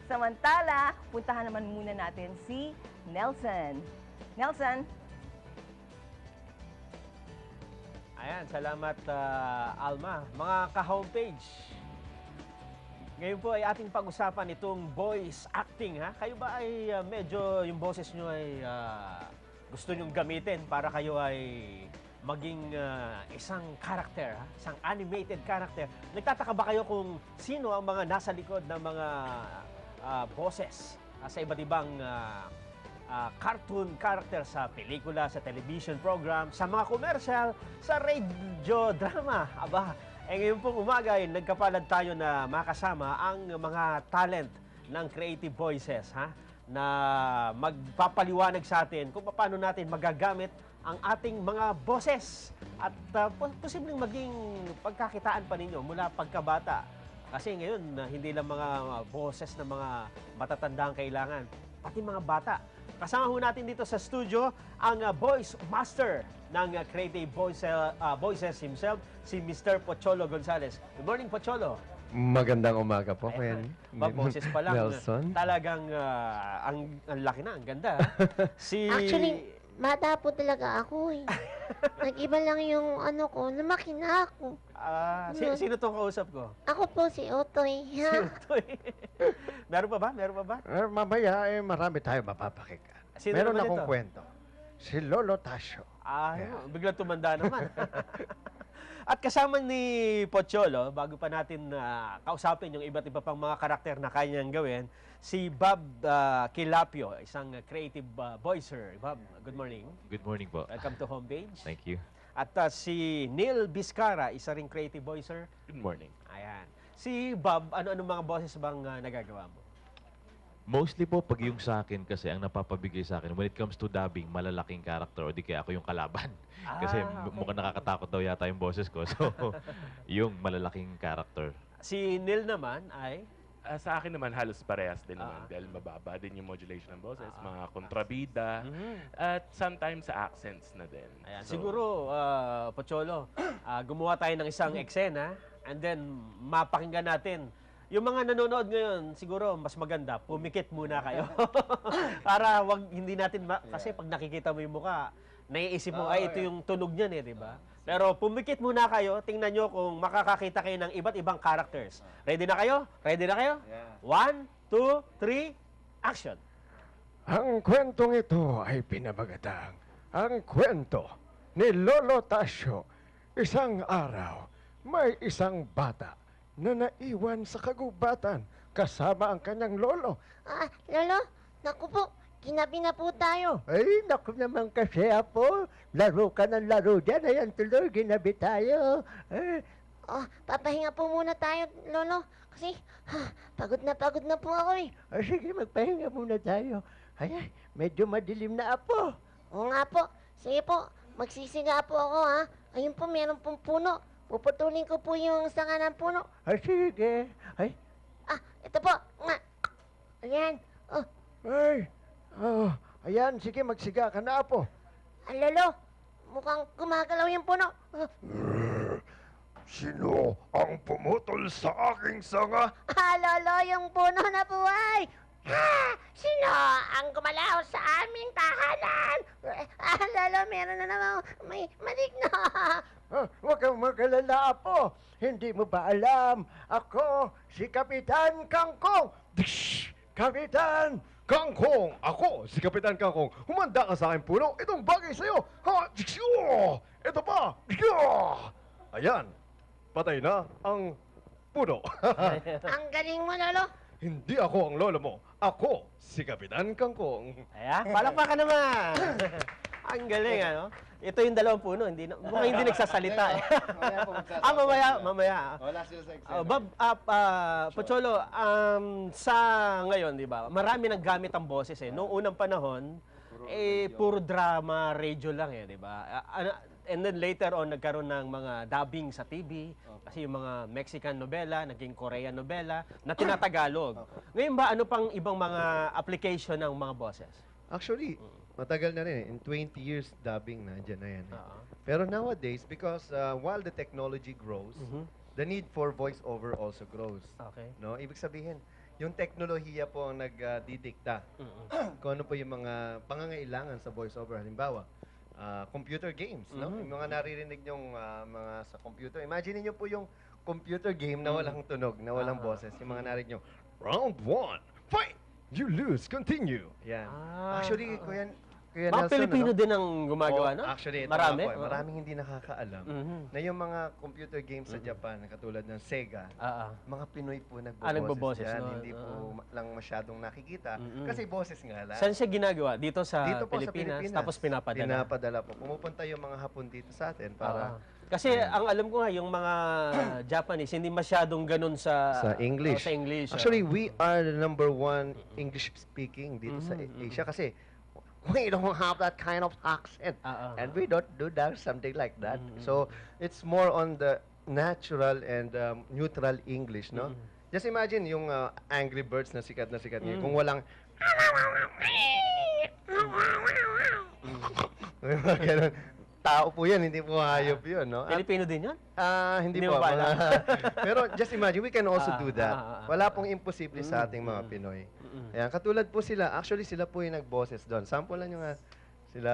Samantala, puntahan naman muna natin si Nelson. Nelson? Ayan, salamat Alma. Mga ka-homepage, ngayon po ay ating pag-usapan itong voice acting. Ha? Kayo ba ay medyo yung boses nyo ay gusto nyong gamitin para kayo ay maging isang character, ha? Isang animated character? Nagtataka ba kayo kung sino ang mga nasa likod ng mga boses sa iba't ibang cartoon character sa pelikula, sa television program, sa mga commercial, sa radio drama? Aba, ngayon pong umaga ay nagkapalad tayo na makasama ang mga talent ng Creative Voices, ha? Na magpapaliwanag sa atin kung paano natin magagamit ang ating mga boses at posibleng maging pagkakitaan pa ninyo mula pagkabata. Kasi ngayon, hindi lang mga boses ng mga matatanda ang kailangan, pati mga bata. Kasama ho natin dito sa studio ang voice master ng Creative Voices himself, si Mr. Pocholo Gonzales. Good morning, Pocholo. Magandang umaga po, Ken. Boses pa lang. Nelson. Talagang ang laki na, ang ganda. Actually, bata po talaga ako eh. Nag-iba lang yung ano ko, lumaki na ako. Sino tong kausap ko? Ako po si Otoy. Si Utoy. Meron pa ba? Meron pa ba? Mamaya, marami tayo mapapakinggan. Sino Meron naman akong ito? kwento. Si Lolo Tasio. Biglang tumanda naman. At kasama ni Pocholo, bago pa natin kausapin yung iba't iba pang mga karakter na kaya niyang gawin, si Bob Quilapio, isang creative voicer. Bob, good morning. Good morning po. Welcome to Homepage. Thank you. At si Neil Vizcara, isa ring creative voicer. Good morning. Ayan. Si Bob, ano-ano mga boses bang nagagawa mo? Mostly po, pag yung sa akin kasi, ang napapabigay sa akin, when it comes to dubbing, malalaking character, o di kaya ako yung kalaban. Kasi mukhang nakakatakot daw yata yung boses ko. So, yung malalaking character. Si Neil naman ay... Sa akin naman, halos parehas din naman. Dahil mababa din yung modulation ng boses, mga kontrabida, at sometimes sa accents na din. Ayan. Siguro, Pocholo, gumawa tayo ng isang eksena and then mapakinggan natin. Yung mga nanonood ngayon, siguro mas maganda, pumikit muna kayo. Para hindi natin, kasi pag nakikita mo yung mukha, naiisip mo, ay ito yung tunog niyan eh, di ba? Pero pumikit muna kayo, tingnan nyo kung makakakita kayo ng iba't ibang characters. Ready na kayo? Ready na kayo? 1, 2, 3, action! Ang kwentong ito ay pinabagatang ang kwento ni Lolo Tasio. Isang araw, may isang bata na naiwan sa kagubatan kasama ang kanyang lolo. Lolo, naku po, ginabi na po tayo. Ay, naku naman kasi Apo. Laro ka ng laro dyan. Ayan tuloy, ginabi tayo. Papahinga po muna tayo, Lolo. Kasi, pagod na po ako eh. Sige, magpahinga muna tayo. Ay, medyo madilim na Apo. Oo nga po. Sige po, magsisiga po ako ha. Ayun po, meron pong puno. Puputulin ko po yung sanga ng puno. Sige. Ay, Ito po. Ayan. Ayan, sige, magsiga ka na, Apo. Lolo, mukhang gumagalaw yung puno. Sino ang pumutol sa aking sanga? Lolo, yung puno na buhay. Sino ang gumalaw sa aming tahanan? Lolo, meron na naman may maligno. huwag kang magalala, Apo. Hindi mo ba alam? Ako, si Kapitan Kangkong. Kapitan Kangkong! Ako, si Kapitan Kangkong. Humanda ka sa aking puno. Itong bagay sa'yo. Ito pa. Ayan. Patay na ang puno. Ang galing mo, Lolo. Hindi ako ang lolo mo. Ako, si Kapitan Kangkong. Ayan, palakpakan naman! Ang galing, ano? Ito yung dalawang puno, mukhang hindi nagsasalita eh. Mamaya. Wala sila sa Excel. Bob, Pocholo, sa ngayon, di ba, marami nang gamit ang boses eh. Noong unang panahon, puro drama, radio lang eh, di ba? And then later on, nagkaroon ng mga dubbing sa TV, kasi yung mga Mexican novela, naging Korean novela, na tinatagalog. Ngayon ba, ano pang ibang mga application ng mga boses? Actually, matagal na rin. In 20 years, dubbing na, dyan na yan. Pero nowadays, because while the technology grows, the need for voiceover also grows. Okay. No? Ibig sabihin, yung teknolohiya po ang nagdidikta kung ano po yung mga pangangailangan sa voiceover. Halimbawa, computer games, no? Yung mga naririnig nyong mga sa computer. Imagine niyo po yung computer game na walang tunog, na walang boses. Yung mga narinig nyo, round 1, fight! You lose, continue. Yan. Ah, Actually, Kuya Mga Nelson, Pilipino ano? din ang gumagawa, no? Actually, ito Marami? nga po, maraming hindi nakakaalam na yung mga computer games sa Japan, katulad ng Sega, mga Pinoy po nagboboses, nagboboses yan. no? Hindi po lang masyadong nakikita. Kasi boses nga lang. Saan siya ginagawa? Dito sa, Dito po Pilipinas, sa Pilipinas. tapos pinapadala? Pinapadala po. Pumupunta yung mga Hapon dito sa atin para Kasi ang alam ko nga, yung mga Japanese, hindi masyadong ganun sa English. Sa English. Actually, we are the #1 English speaking dito sa Asia kasi we don't have that kind of accent. And we don't do that, something like that. So, it's more on the natural and neutral English, no? Just imagine yung Angry Birds na sikat ngayon. Kung walang ganun. Tao po yan, hindi po hayop yun, no? At, Pilipino din yan? hindi Hindi po. mo ba alam? Pero just imagine, we can also do that. Wala pong imposible sa ating mga Pinoy. Ayan, katulad po sila, actually sila po yung nagboses doon. Sample lang yung sila,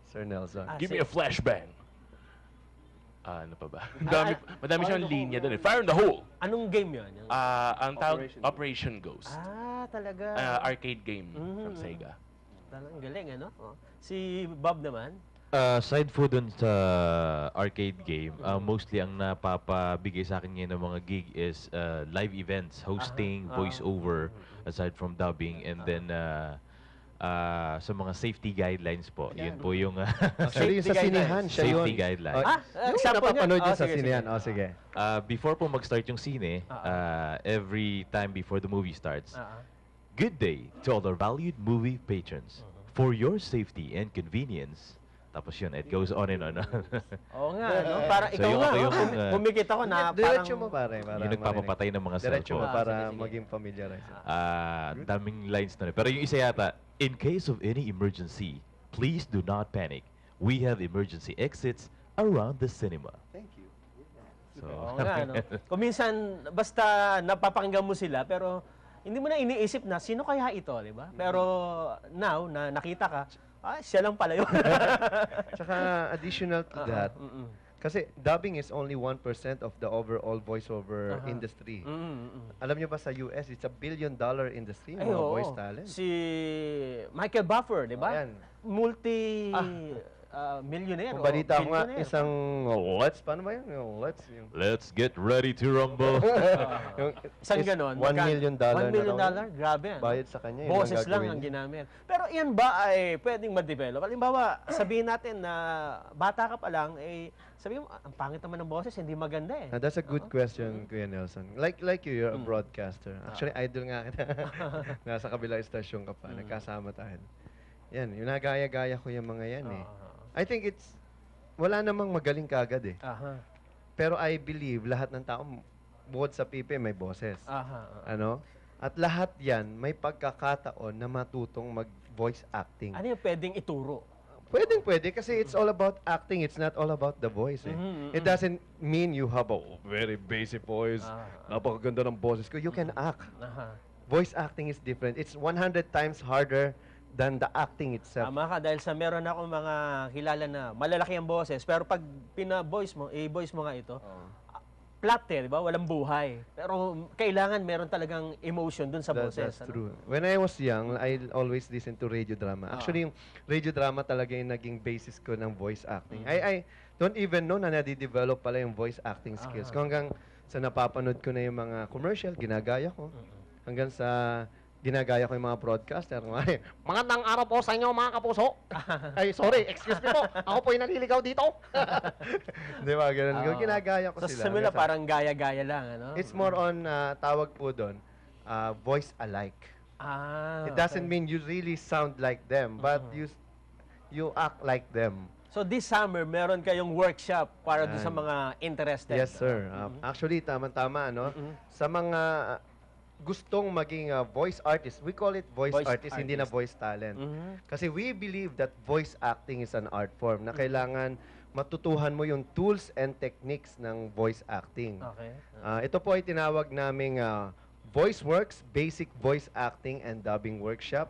Sir Nelson. Give me a flashbang. Ano pa ba? Madami siyang linya doon. Fire in the hole! Anong game yun? Ang tawag, Operation Ghost. Talaga. Arcade game from Sega. Talagang galing, ano? Si Bob naman? Aside po dun sa arcade game, mostly ang napapabigay sa akin ngayon ng mga gig is live events, hosting, voice-over, aside from dubbing, and then sa mga safety guidelines po. Yun po yung Actually, yung sa sinihan, siya yun. safety guidelines. Yung example napapanood niya? yun sa Sige, sinihan. sige. Sige. Before po mag-start yung sine, every time before the movie starts, good day to all our valued movie patrons. For your safety and convenience, tapos yun, it goes on and on. Oo nga, no? Parang So ikaw yung nga, ako yung, kumikita ko na Diretso parang... mo pare. Yung nagpapapatay ng mga Diretso mo cellphone. para Sige. maging familiarize. Daming lines na. Pero yung isa yata, in case of any emergency, please do not panic. We have emergency exits around the cinema. Thank you. So, Oo nga, no? Kung minsan, basta napapakinggan mo sila, pero hindi mo na iniisip na, sino kaya ito, di ba? Pero now, na nakita ka, siya lang pala yun. Tsaka additional to that, kasi dubbing is only 1% of the overall voiceover industry. Alam niyo ba sa US, it's $1 billion industry, Ay, mga oo. voice talent. Si Michael Buffer, di ba? Ayan. Millionaire. Kung balita ko nga, billionaire. isang paano ba yun? Yung yung let's get ready to rumble. yung Isang is ganon. $1 million $1 million? na raw. Grabe. Ano? Bayad sa kanya. yun Boses lang gagawin ang niya. ginamit. Pero yan ba ay pwedeng ma-develop? Halimbawa, sabihin natin na bata ka pa lang, sabihin mo, ang pangit naman ng boses, hindi maganda eh. That's a good question, Kuya Nelson. Like you, you're a broadcaster. Actually, idol nga kita. Nasa kabilang estasyon ka pa. Nagkasama tayo. Yan, yung nagaya-gaya ko yung mga yan eh. I think wala namang magaling kagad eh. Pero I believe lahat ng tao, bukod sa pipi, may boses. Ano? At lahat yan, may pagkakataon na matutong mag-voice acting. Ano yung pwedeng ituro? Pwede kasi it's all about acting. It's not all about the voice. Eh. It doesn't mean you have a very basic voice. Napakaganda ng boses ko. You can act. Voice acting is different. It's 100 times harder than the acting itself. Tama ka, dahil sa meron akong mga kilala na malalaki ang boses, pero pag pina-voice mo, i-voice mo nga ito, flat eh, di ba? Walang buhay. Pero kailangan meron talagang emotion dun sa boses. That's true. When I was young, I always listen to radio drama. Actually, yung radio drama talaga yung naging basis ko ng voice acting. I don't even know na nadidevelop pala yung voice acting skills. Kung hanggang sa napapanood ko na yung mga commercial, ginagaya ko. Hanggang sa ginagaya ko yung mga broadcaster. Magandang araw po sa inyo, mga kapuso. Ay, sorry, excuse me po. Ako po yung naliligaw dito. Di ba, ganun. Ginagaya ko So, sila. simula parang gaya-gaya lang, ano? It's more on, tawag po doon, voice alike. It doesn't mean you really sound like them, but you act like them. So this summer, meron kayong workshop para doon sa mga interested. Yes, sir. Actually, tama-tama, no? Sa mga gustong maging voice artist, we call it voice artist, hindi na voice talent. Kasi we believe that voice acting is an art form na kailangan matutuhan mo yung tools and techniques ng voice acting. Okay. Ito po ay tinawag naming VoiceWorks, Basic Voice Acting and Dubbing Workshop.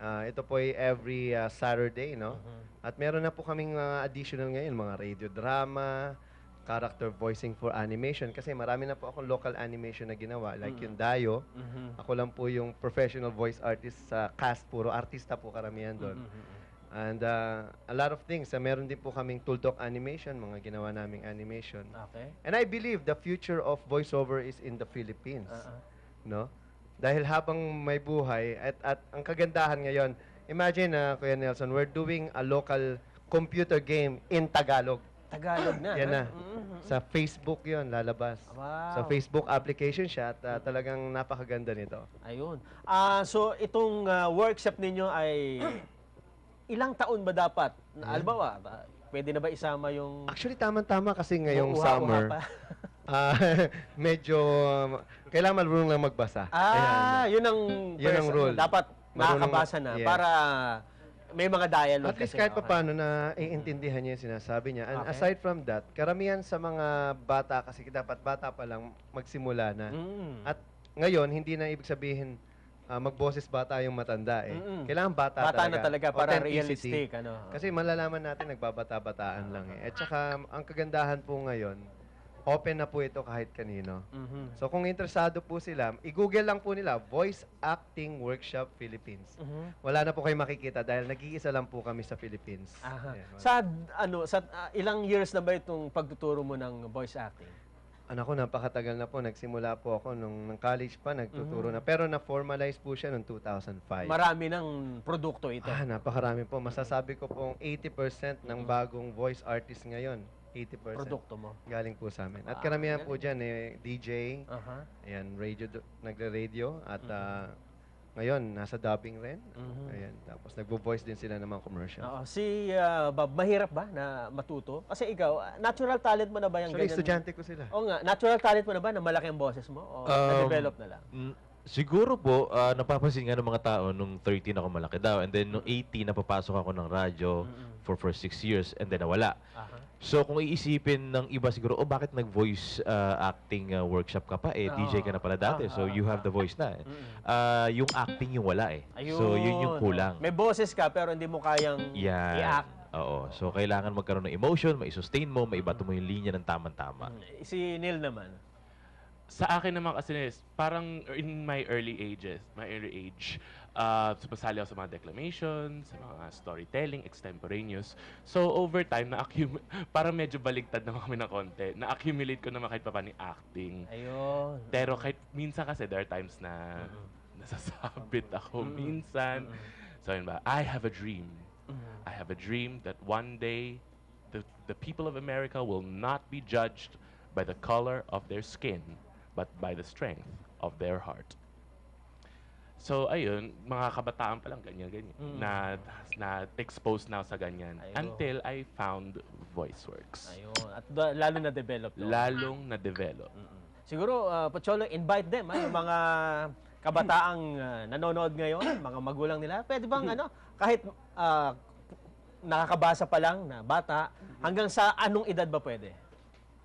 Ito po ay every Saturday, no? At meron na po kaming additional ngayon, mga radio drama, character voicing for animation. Kasi marami na po akong local animation na ginawa, like yung Dayo. Ako lang po yung professional voice artist sa cast, puro artista po karamihan doon. And a lot of things. Meron din po kaming Tuldok animation, mga ginawa naming animation. Okay. And I believe the future of voiceover is in the Philippines. No? Dahil habang may buhay, at ang kagandahan ngayon, imagine, Kuya Nelson, we're doing a local computer game in Tagalog. Tagalog na. Yan na. Sa Facebook yon lalabas. Wow. Sa Facebook application siya at talagang napakaganda nito. Ayun. So, itong workshop ninyo ay ilang taon ba dapat? Albawa, pwede na ba isama yung... Actually, tama-tama kasi ngayong Uha-uha summer, pa? medyo kailangan marunong lang magbasa. Yun ang Yun ang rule. Dapat Marunong nakakabasa na yes. para may mga dialogue. At least kasi, kahit paano na iintindihan niya yung sinasabi niya. And Okay. aside from that, karamihan sa mga bata, kasi dapat bata pa lang magsimula na. At ngayon, hindi na ibig sabihin magboses bata yung matanda eh. Kailangan bata na talaga para Authenticity. realistic. Ano. Kasi malalaman natin nagbabata-bataan lang eh. At saka, ang kagandahan po ngayon, open na po ito kahit kanino. So kung interesado po sila, i-google lang po nila, Voice Acting Workshop Philippines. Wala na po kayo makikita dahil nag-iisa lang po kami sa Philippines. Yeah, Sa ilang years na ba itong pagtuturo mo ng voice acting? Anak ko, napakatagal na po. Nagsimula po ako nung college pa, nagtuturo na. Pero na-formalize po siya noong 2005. Marami ng produkto ito. Napakarami po. Masasabi ko pong 80% ng bagong voice artist ngayon. 80%. Produkto mo. Galing po sa amin. At karamihan po dyan, DJ, ayan, nagre-radio, at ngayon, nasa dubbing rin. Ayan, tapos nagbo-voice din sila ng mga commercial. Si Bob, mahirap ba na matuto? Kasi ikaw, natural talent mo na ba yung Actually, ganyan? estudyante ko sila. Oo nga, natural talent mo na ba na malaki ang boses mo? O na-develop na lang? Siguro po, napapansin nga ng mga tao nung 13 ako malaki daw. And then nung 18, napapasok ako ng radyo for 6 years and then nawala. So kung iisipin ng iba siguro, bakit nag-voice acting workshop ka pa? DJ ka na pala dati. So you have the voice na. Yung acting yung wala eh. So yun yung kulang. May boses ka pero hindi mo kayang i-act. Oo. So kailangan magkaroon ng emotion, mai-sustain mo, maibato mo yung linya ng tamang-tama. Si Neil naman. Sa akin naman kasi parang in my early age, sumasali ako sa mga declamation, sa mga storytelling, extemporaneous. So over time, parang medyo baligtad naman kami ng konti. Na-accumulate ko naman kahit pa ni acting. Ayun. Pero kahit minsan kasi there are times na nasasabit ako minsan. So yun ba, I have a dream. I have a dream that one day the people of America will not be judged by the color of their skin, but by the strength of their heart. So, ayun, mga kabataan pa lang, ganyan. Na-expose na sa ganyan. Until I found VoiceWorks. Ayun. At lalo na-develop. Lalong na-develop. Siguro, Pocholo, invite them, yung mga kabataang nanonood ngayon, mga magulang nila. Pwede bang, kahit nakakabasa pa lang na bata, hanggang sa anong edad ba pwede?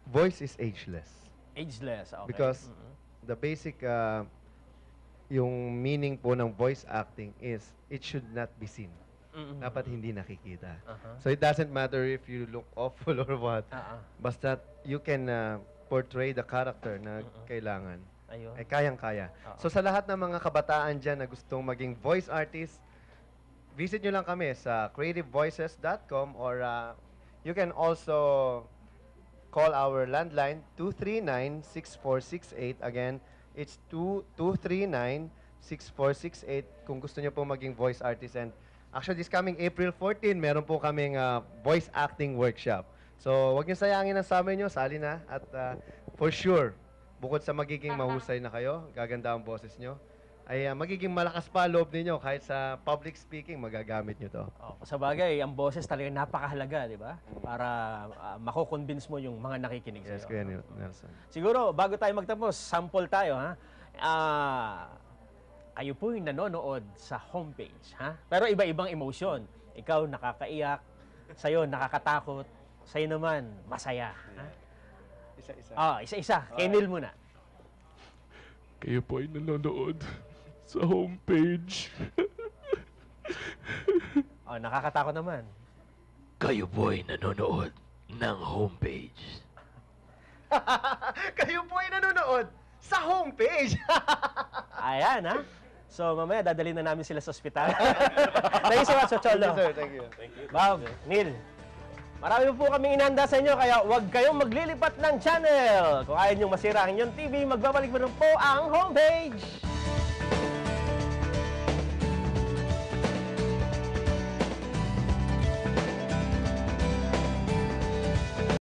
Voice is ageless. Ageless, okay. Because the basic, yung meaning po ng voice acting is, it should not be seen. Dapat hindi nakikita. So it doesn't matter if you look awful or what. Basta you can portray the character na kailangan. Ayun. Ay kayang-kaya. So sa lahat ng mga kabataan dyan na gustong maging voice artist, visit nyo lang kami sa creativevoices.com or you can also call our landline 239-6468. Again, it's 239-6468 kung gusto nyo pong maging voice artist. And actually, this coming April 14, meron po kaming voice acting workshop. So, wag nyo sayangin ang samay nyo, sali na. At for sure, bukod sa magiging mahusay na kayo, gaganda ang boses nyo, ay magiging malakas pa loob ninyo kahit sa public speaking, magagamit nyo to. Sa bagay, ang boses talaga napakahalaga, di ba? Para mako-convince mo yung mga nakikinig sa'yo. Yes, Kuya Nelson. Siguro, bago tayo magtapos, sample tayo, ha? Kayo po yung nanonood sa homepage, ha? Pero iba-ibang emotion. Ikaw, nakakaiyak. Sa'yo, nakakatakot. Sa'yo naman, masaya. Ha? Isa-isa. Isa-isa. Kay Neil muna. kayo po ay nanonood sa homepage. Oh, nakakatakot naman. Kayo po ay nanonood ng homepage. Kayo po ay nanonood sa homepage. Ayan, ha? So, mamaya dadalhin na namin sila sa ospital. Thank you so much, Cholo. Thank you. Bob, Neil, marami po kaming inanda sa inyo, kaya huwag kayong maglilipat ng channel. Kung ayaw niyong masira ang inyong TV, magbabalik mo rin po ang homepage.